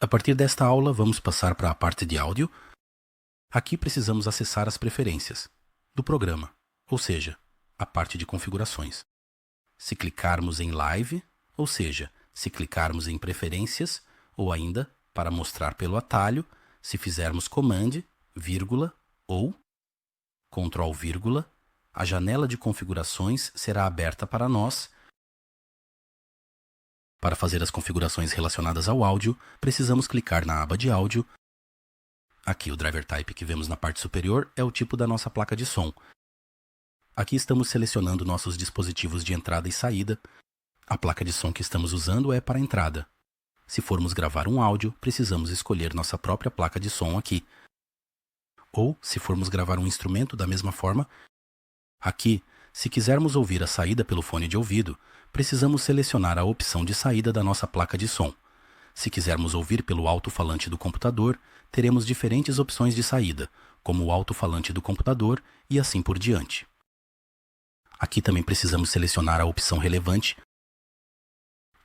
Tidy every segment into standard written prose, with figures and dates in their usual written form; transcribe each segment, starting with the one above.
A partir desta aula, vamos passar para a parte de áudio. Aqui precisamos acessar as preferências do programa, ou seja, a parte de configurações. Se clicarmos em Live, ou seja, se clicarmos em Preferências, ou ainda, para mostrar pelo atalho, se fizermos Command, vírgula, ou Ctrl, vírgula, a janela de configurações será aberta para nós. Para fazer as configurações relacionadas ao áudio, precisamos clicar na aba de áudio. Aqui o Driver Type que vemos na parte superior é o tipo da nossa placa de som. Aqui estamos selecionando nossos dispositivos de entrada e saída. A placa de som que estamos usando é para entrada. Se formos gravar um áudio, precisamos escolher nossa própria placa de som aqui. Ou, se formos gravar um instrumento da mesma forma, aqui, se quisermos ouvir a saída pelo fone de ouvido, precisamos selecionar a opção de saída da nossa placa de som. Se quisermos ouvir pelo alto-falante do computador, teremos diferentes opções de saída, como o alto-falante do computador e assim por diante. Aqui também precisamos selecionar a opção relevante,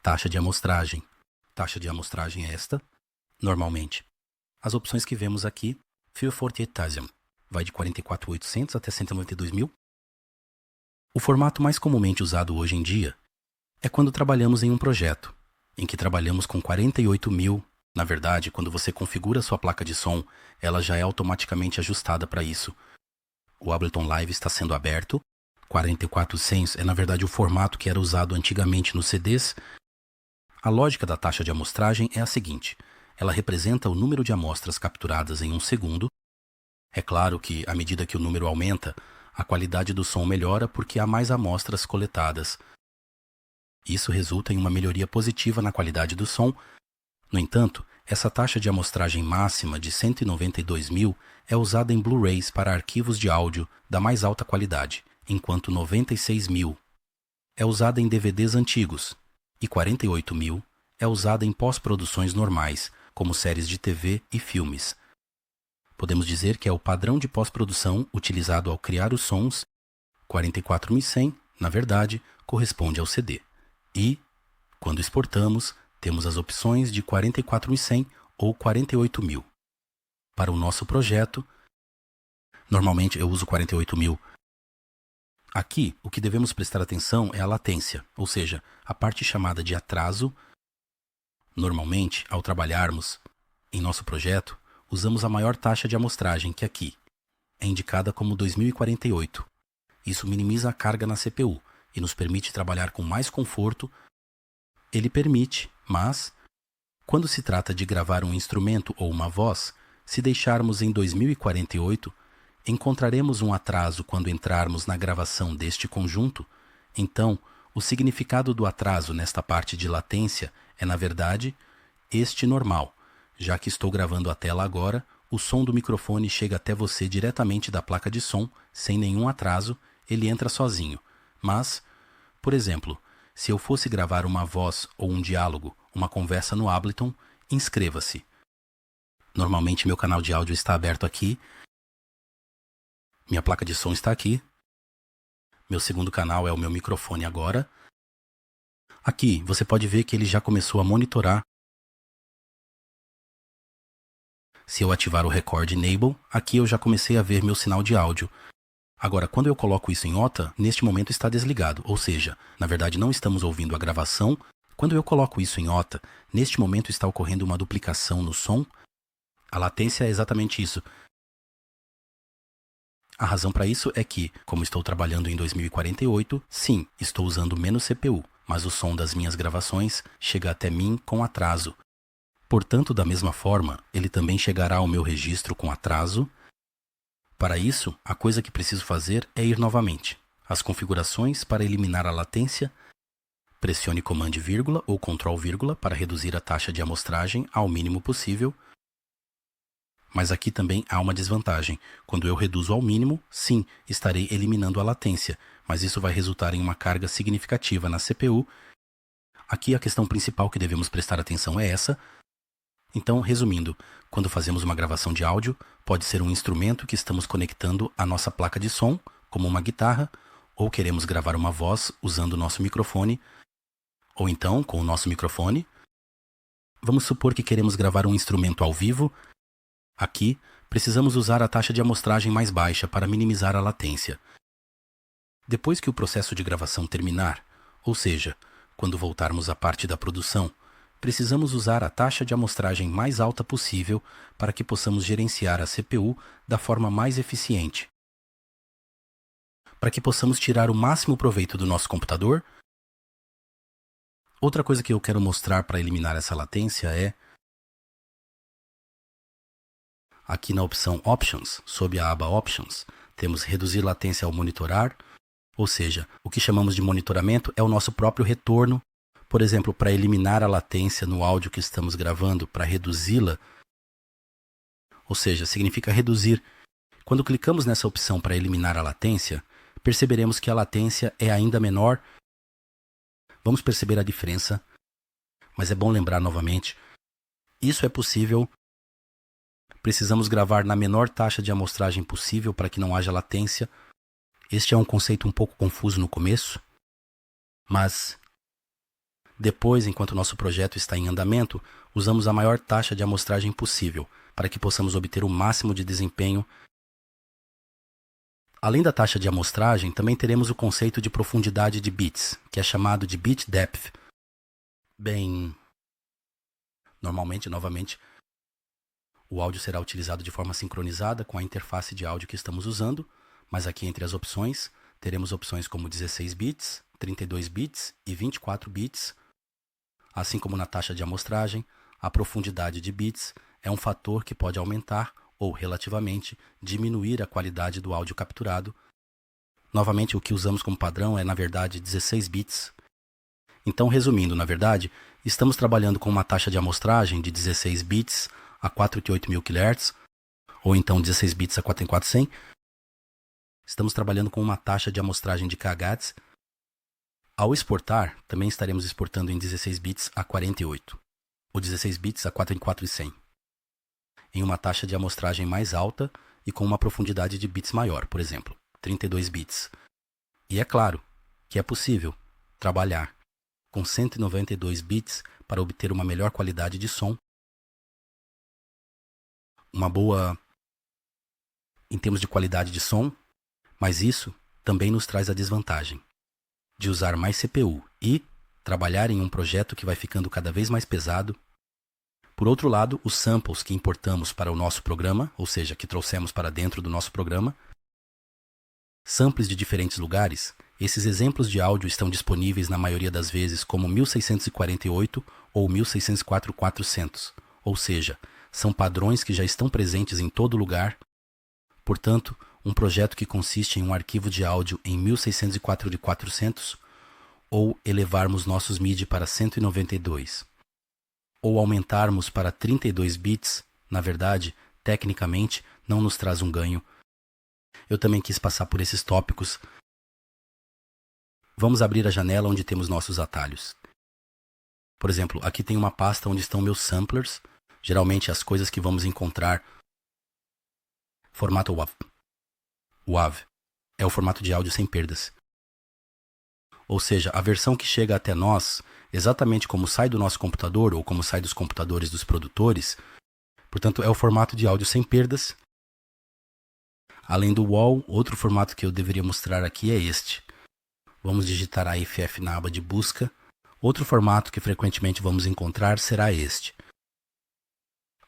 taxa de amostragem. Taxa de amostragem é esta, normalmente. As opções que vemos aqui, 48000, vai de 44.800 até 192.000. O formato mais comumente usado hoje em dia é quando trabalhamos em um projeto, em que trabalhamos com 48.000. Na verdade, quando você configura sua placa de som, ela já é automaticamente ajustada para isso. O Ableton Live está sendo aberto. 4400 é na verdade o formato que era usado antigamente nos CDs. A lógica da taxa de amostragem é a seguinte: ela representa o número de amostras capturadas em um segundo. É claro que, à medida que o número aumenta, a qualidade do som melhora porque há mais amostras coletadas. Isso resulta em uma melhoria positiva na qualidade do som. No entanto, essa taxa de amostragem máxima de 192.000 é usada em Blu-rays para arquivos de áudio da mais alta qualidade, enquanto 96.000 é usada em DVDs antigos e 48.000 é usada em pós-produções normais, como séries de TV e filmes. Podemos dizer que é o padrão de pós-produção utilizado ao criar os sons. 44.100, na verdade, corresponde ao CD. E, quando exportamos, temos as opções de 44.100 ou 48.000. Para o nosso projeto, normalmente eu uso 48.000. Aqui, o que devemos prestar atenção é a latência, ou seja, a parte chamada de atraso. Normalmente, ao trabalharmos em nosso projeto, usamos a maior taxa de amostragem, que aqui é indicada como 2048. Isso minimiza a carga na CPU e nos permite trabalhar com mais conforto. Ele permite, mas, quando se trata de gravar um instrumento ou uma voz, se deixarmos em 2048, encontraremos um atraso quando entrarmos na gravação deste conjunto. Então, o significado do atraso nesta parte de latência é, na verdade, este normal. Já que estou gravando a tela agora, o som do microfone chega até você diretamente da placa de som, sem nenhum atraso, ele entra sozinho. Mas, por exemplo, se eu fosse gravar uma voz ou um diálogo, uma conversa no Ableton, inscreva-se. Normalmente meu canal de áudio está aberto aqui. Minha placa de som está aqui. Meu segundo canal é o meu microfone agora. Aqui você pode ver que ele já começou a monitorar. Se eu ativar o Record Enable, aqui eu já comecei a ver meu sinal de áudio. Agora, quando eu coloco isso em OTA, neste momento está desligado, ou seja, na verdade não estamos ouvindo a gravação. Quando eu coloco isso em OTA, neste momento está ocorrendo uma duplicação no som. A latência é exatamente isso. A razão para isso é que, como estou trabalhando em 2048, sim, estou usando menos CPU, mas o som das minhas gravações chega até mim com atraso. Portanto, da mesma forma, ele também chegará ao meu registro com atraso. Para isso, a coisa que preciso fazer é ir novamente às configurações para eliminar a latência. Pressione Command vírgula ou Ctrl vírgula para reduzir a taxa de amostragem ao mínimo possível. Mas aqui também há uma desvantagem. Quando eu reduzo ao mínimo, sim, estarei eliminando a latência, mas isso vai resultar em uma carga significativa na CPU. Aqui a questão principal que devemos prestar atenção é essa. Então, resumindo, quando fazemos uma gravação de áudio, pode ser um instrumento que estamos conectando à nossa placa de som, como uma guitarra, ou queremos gravar uma voz usando o nosso microfone, ou então com o nosso microfone. Vamos supor que queremos gravar um instrumento ao vivo. Aqui, precisamos usar a taxa de amostragem mais baixa para minimizar a latência. Depois que o processo de gravação terminar, ou seja, quando voltarmos à parte da produção, precisamos usar a taxa de amostragem mais alta possível para que possamos gerenciar a CPU da forma mais eficiente. Para que possamos tirar o máximo proveito do nosso computador. Outra coisa que eu quero mostrar para eliminar essa latência é aqui na opção Options, sob a aba Options, temos reduzir latência ao monitorar, ou seja, o que chamamos de monitoramento é o nosso próprio retorno, por exemplo, para eliminar a latência no áudio que estamos gravando, para reduzi-la, ou seja, significa reduzir. Quando clicamos nessa opção para eliminar a latência, perceberemos que a latência é ainda menor. Vamos perceber a diferença, mas é bom lembrar novamente, isso é possível. Precisamos gravar na menor taxa de amostragem possível para que não haja latência. Este é um conceito um pouco confuso no começo, mas depois, enquanto nosso projeto está em andamento, usamos a maior taxa de amostragem possível para que possamos obter o máximo de desempenho. Além da taxa de amostragem, também teremos o conceito de profundidade de bits, que é chamado de bit depth. Bem, normalmente, novamente, o áudio será utilizado de forma sincronizada com a interface de áudio que estamos usando, mas aqui entre as opções, teremos opções como 16 bits, 32 bits e 24 bits. Assim como na taxa de amostragem, a profundidade de bits é um fator que pode aumentar ou, relativamente, diminuir a qualidade do áudio capturado. Novamente, o que usamos como padrão é, na verdade, 16 bits. Então, resumindo, na verdade, estamos trabalhando com uma taxa de amostragem de 16 bits a 488.000 kHz, ou então 16 bits a 44100. Estamos trabalhando com uma taxa de amostragem de kHz. Ao exportar, também estaremos exportando em 16 bits a 48, ou 16 bits a 44100. Em uma taxa de amostragem mais alta e com uma profundidade de bits maior, por exemplo, 32 bits. E é claro que é possível trabalhar com 192 bits para obter uma melhor qualidade de som, uma boa em termos de qualidade de som, mas isso também nos traz a desvantagem de usar mais CPU e trabalhar em um projeto que vai ficando cada vez mais pesado. Por outro lado, os samples que importamos para o nosso programa, ou seja, que trouxemos para dentro do nosso programa, samples de diferentes lugares, esses exemplos de áudio estão disponíveis na maioria das vezes como 1648 ou 1604-400, ou seja, são padrões que já estão presentes em todo lugar. Portanto, um projeto que consiste em um arquivo de áudio em 1604-400 ou elevarmos nossos MIDI para 192 ou aumentarmos para 32 bits, na verdade, tecnicamente, não nos traz um ganho. Eu também quis passar por esses tópicos. Vamos abrir a janela onde temos nossos atalhos. Por exemplo, aqui tem uma pasta onde estão meus samplers, geralmente as coisas que vamos encontrar. Formato WAV. WAV é o formato de áudio sem perdas. Ou seja, a versão que chega até nós, exatamente como sai do nosso computador ou como sai dos computadores dos produtores, portanto, é o formato de áudio sem perdas. Além do WAV, outro formato que eu deveria mostrar aqui é este. Vamos digitar AFF na aba de busca. Outro formato que frequentemente vamos encontrar será este.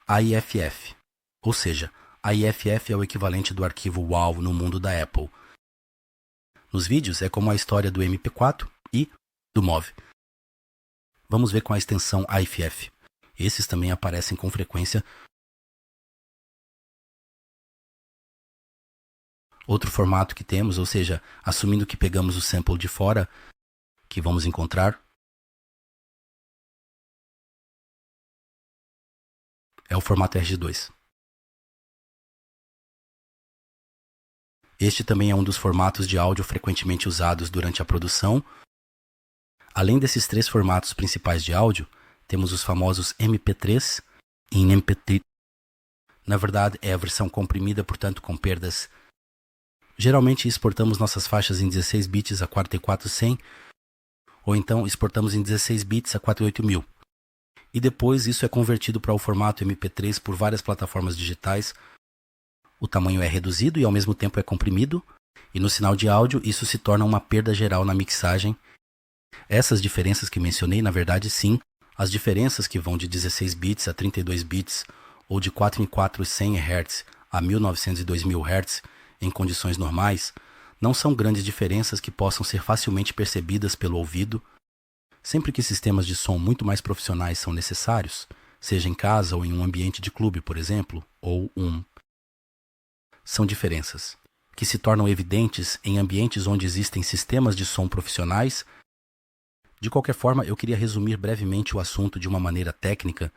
AIFF, ou seja, AIFF é o equivalente do arquivo WAV no mundo da Apple. Nos vídeos é como a história do MP4 e do MOV. Vamos ver com a extensão AIFF. Esses também aparecem com frequência. Outro formato que temos, ou seja, assumindo que pegamos o sample de fora, que vamos encontrar, é o formato RG2. Este também é um dos formatos de áudio frequentemente usados durante a produção. Além desses três formatos principais de áudio, temos os famosos MP3 e MP3. Na verdade, é a versão comprimida, portanto com perdas. Geralmente exportamos nossas faixas em 16 bits a 44100, ou então exportamos em 16 bits a 48000. e depois isso é convertido para o formato MP3 por várias plataformas digitais. O tamanho é reduzido e ao mesmo tempo é comprimido, e no sinal de áudio isso se torna uma perda geral na mixagem. Essas diferenças que mencionei, na verdade, sim, as diferenças que vão de 16 bits a 32 bits, ou de 4 em 4 100 Hz a 1900 e 2000 Hz, em condições normais, não são grandes diferenças que possam ser facilmente percebidas pelo ouvido. Sempre que sistemas de som muito mais profissionais são necessários, seja em casa ou em um ambiente de clube, por exemplo, são diferenças que se tornam evidentes em ambientes onde existem sistemas de som profissionais. De qualquer forma, eu queria resumir brevemente o assunto de uma maneira técnica